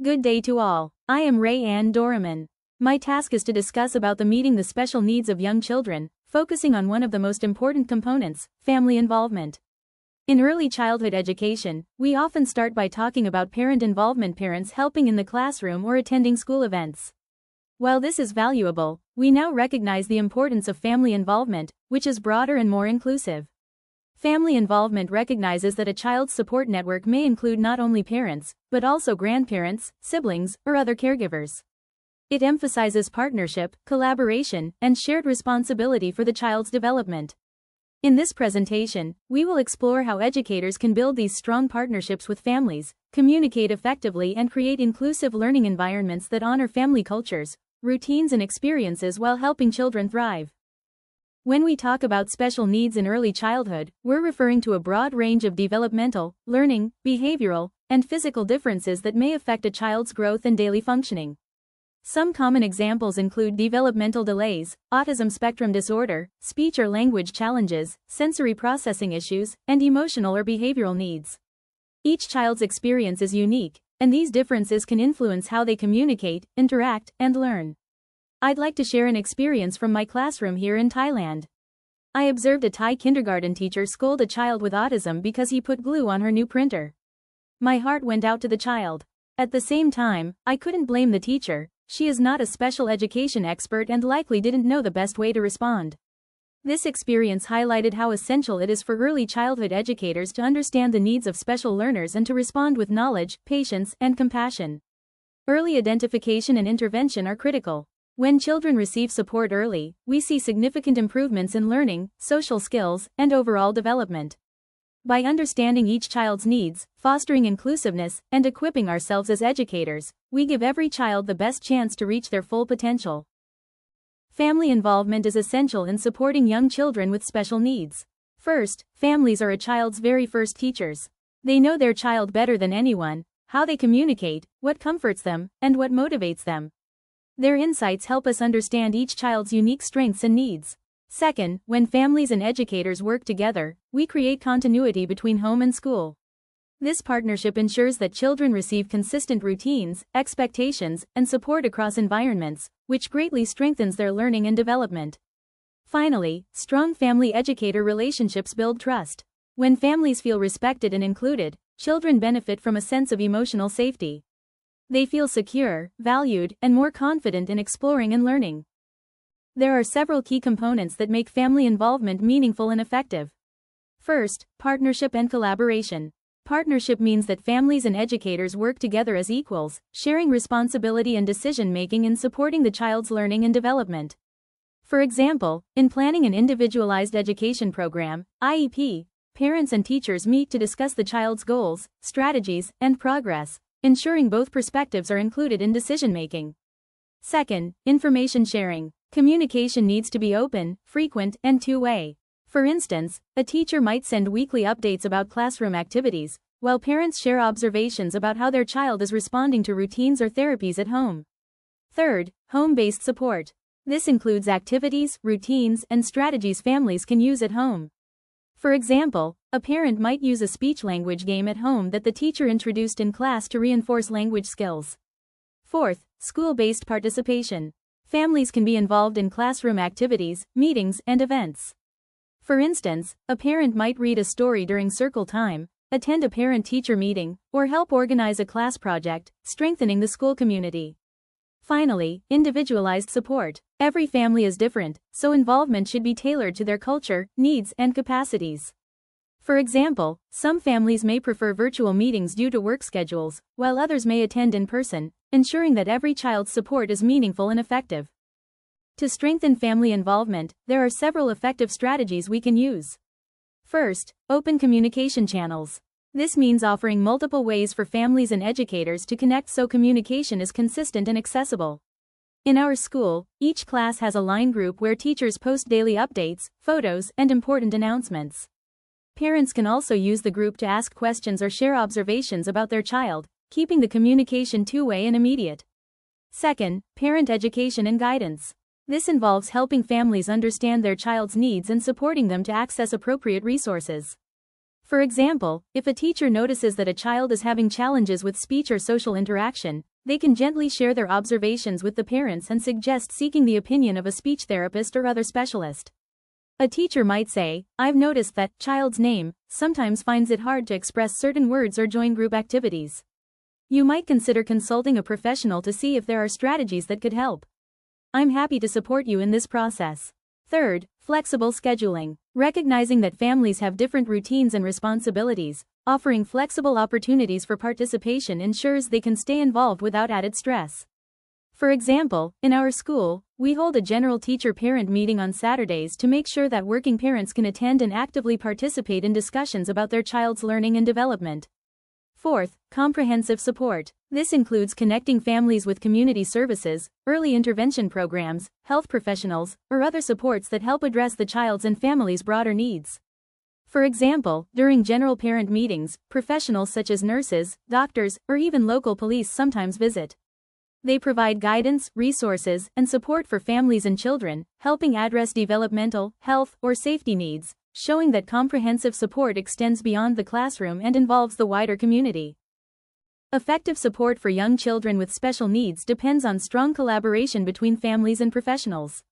Good day to all. I am Ray Ann Doraman. My task is to discuss about the meeting the special needs of young children, focusing on one of the most important components, family involvement. In early childhood education, we often start by talking about parent involvement, parents helping in the classroom or attending school events. While this is valuable, we now recognize the importance of family involvement, which is broader and more inclusive. Family involvement recognizes that a child's support network may include not only parents, but also grandparents, siblings, or other caregivers. It emphasizes partnership, collaboration, and shared responsibility for the child's development. In this presentation, we will explore how educators can build these strong partnerships with families, communicate effectively, and create inclusive learning environments that honor family cultures, routines, and experiences while helping children thrive. When we talk about special needs in early childhood, we're referring to a broad range of developmental, learning, behavioral, and physical differences that may affect a child's growth and daily functioning. Some common examples include developmental delays, autism spectrum disorder, speech or language challenges, sensory processing issues, and emotional or behavioral needs. Each child's experience is unique, and these differences can influence how they communicate, interact, and learn. I'd like to share an experience from my classroom here in Thailand. I observed a Thai kindergarten teacher scold a child with autism because he put glue on her new printer. My heart went out to the child. At the same time, I couldn't blame the teacher. She is not a special education expert and likely didn't know the best way to respond. This experience highlighted how essential it is for early childhood educators to understand the needs of special learners and to respond with knowledge, patience, and compassion. Early identification and intervention are critical. When children receive support early, we see significant improvements in learning, social skills, and overall development. By understanding each child's needs, fostering inclusiveness, and equipping ourselves as educators, we give every child the best chance to reach their full potential. Family involvement is essential in supporting young children with special needs. First, families are a child's very first teachers. They know their child better than anyone, how they communicate, what comforts them, and what motivates them. Their insights help us understand each child's unique strengths and needs. Second, when families and educators work together, we create continuity between home and school. This partnership ensures that children receive consistent routines, expectations, and support across environments, which greatly strengthens their learning and development. Finally, strong family-educator relationships build trust. When families feel respected and included, children benefit from a sense of emotional safety. They feel secure, valued, and more confident in exploring and learning. There are several key components that make family involvement meaningful and effective. First, partnership and collaboration. Partnership means that families and educators work together as equals, sharing responsibility and decision-making in supporting the child's learning and development. For example, in planning an individualized education program, IEP, parents and teachers meet to discuss the child's goals, strategies, and progress, ensuring both perspectives are included in decision-making. Second, information sharing. Communication needs to be open, frequent, and two-way. For instance, a teacher might send weekly updates about classroom activities, while parents share observations about how their child is responding to routines or therapies at home. Third, home-based support. This includes activities, routines, and strategies families can use at home. For example, a parent might use a speech-language game at home that the teacher introduced in class to reinforce language skills. Fourth, school-based participation. Families can be involved in classroom activities, meetings, and events. For instance, a parent might read a story during circle time, attend a parent-teacher meeting, or help organize a class project, strengthening the school community. Finally, individualized support. Every family is different, so involvement should be tailored to their culture, needs, and capacities. For example, some families may prefer virtual meetings due to work schedules, while others may attend in person, ensuring that every child's support is meaningful and effective. To strengthen family involvement, there are several effective strategies we can use. First, open communication channels. This means offering multiple ways for families and educators to connect so communication is consistent and accessible. In our school, each class has a line group where teachers post daily updates, photos, and important announcements. Parents can also use the group to ask questions or share observations about their child, keeping the communication two-way and immediate. Second, parent education and guidance. This involves helping families understand their child's needs and supporting them to access appropriate resources. For example, if a teacher notices that a child is having challenges with speech or social interaction, They can gently share their observations with the parents and suggest seeking the opinion of a speech therapist or other specialist. A teacher might say, "I've noticed that child's name sometimes finds it hard to express certain words or join group activities." You might consider consulting a professional to see if there are strategies that could help. I'm happy to support you in this process. Third, flexible scheduling. Recognizing that families have different routines and responsibilities, offering flexible opportunities for participation ensures they can stay involved without added stress. For example, in our school, we hold a general teacher-parent meeting on Saturdays to make sure that working parents can attend and actively participate in discussions about their child's learning and development. Fourth, comprehensive support. This includes connecting families with community services, early intervention programs, health professionals, or other supports that help address the child's and family's broader needs. For example, during general parent meetings, professionals such as nurses, doctors, or even local police sometimes visit. They provide guidance, resources, and support for families and children, helping address developmental, health, or safety needs, showing that comprehensive support extends beyond the classroom and involves the wider community. Effective support for young children with special needs depends on strong collaboration between families and professionals.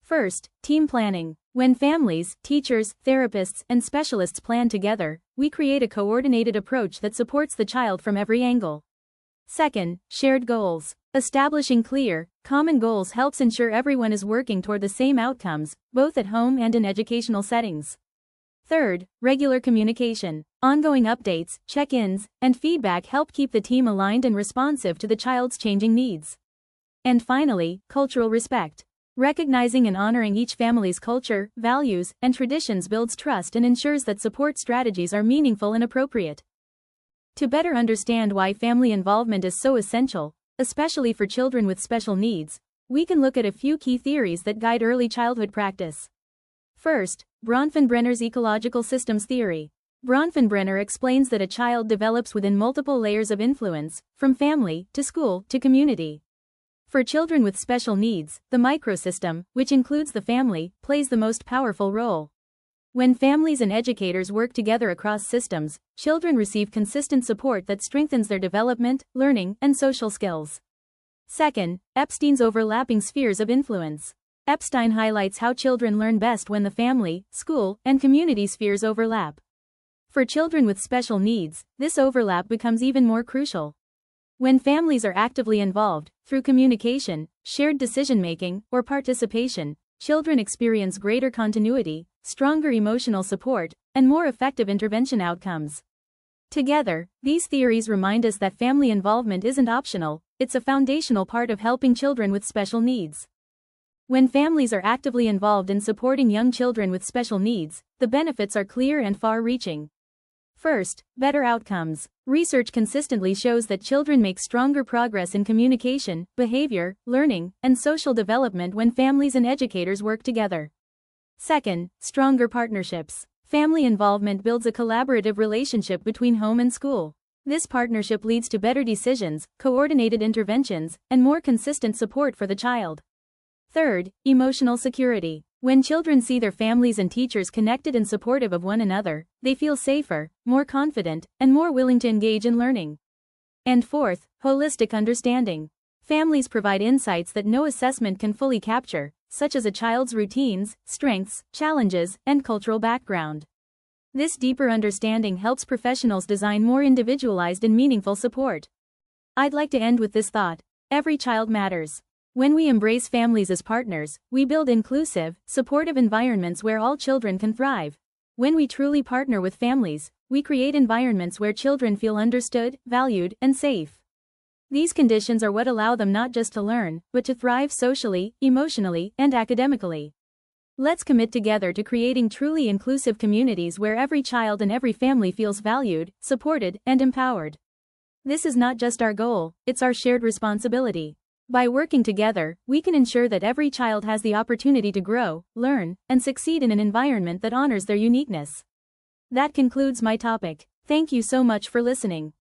First, team planning. When families, teachers, therapists, and specialists plan together, we create a coordinated approach that supports the child from every angle. Second, shared goals. Establishing clear, common goals helps ensure everyone is working toward the same outcomes, both at home and in educational settings. Third, regular communication. Ongoing updates, check-ins, and feedback help keep the team aligned and responsive to the child's changing needs. And finally, cultural respect. Recognizing and honoring each family's culture, values, and traditions builds trust and ensures that support strategies are meaningful and appropriate. To better understand why family involvement is so essential, especially for children with special needs, we can look at a few key theories that guide early childhood practice. First, Bronfenbrenner's ecological systems theory. Bronfenbrenner explains that a child develops within multiple layers of influence, from family, to school, to community. For children with special needs, the microsystem, which includes the family, plays the most powerful role. When families and educators work together across systems, children receive consistent support that strengthens their development, learning, and social skills. Second, Epstein's overlapping spheres of influence. Epstein highlights how children learn best when the family, school, and community spheres overlap. For children with special needs, this overlap becomes even more crucial. When families are actively involved, through communication, shared decision-making, or participation, children experience greater continuity, stronger emotional support, and more effective intervention outcomes. Together, these theories remind us that family involvement isn't optional, it's a foundational part of helping children with special needs. When families are actively involved in supporting young children with special needs, the benefits are clear and far-reaching. First, better outcomes. Research consistently shows that children make stronger progress in communication, behavior, learning, and social development when families and educators work together. Second, stronger partnerships. Family involvement builds a collaborative relationship between home and school. This partnership leads to better decisions, coordinated interventions, and more consistent support for the child. Third, emotional security. When children see their families and teachers connected and supportive of one another, they feel safer, more confident, and more willing to engage in learning. And fourth, holistic understanding. Families provide insights that no assessment can fully capture, such as a child's routines, strengths, challenges, and cultural background. This deeper understanding helps professionals design more individualized and meaningful support. I'd like to end with this thought: every child matters. When we embrace families as partners, we build inclusive, supportive environments where all children can thrive. When we truly partner with families, we create environments where children feel understood, valued, and safe. These conditions are what allow them not just to learn, but to thrive socially, emotionally, and academically. Let's commit together to creating truly inclusive communities where every child and every family feels valued, supported, and empowered. This is not just our goal, it's our shared responsibility. By working together, we can ensure that every child has the opportunity to grow, learn, and succeed in an environment that honors their uniqueness. That concludes my topic. Thank you so much for listening.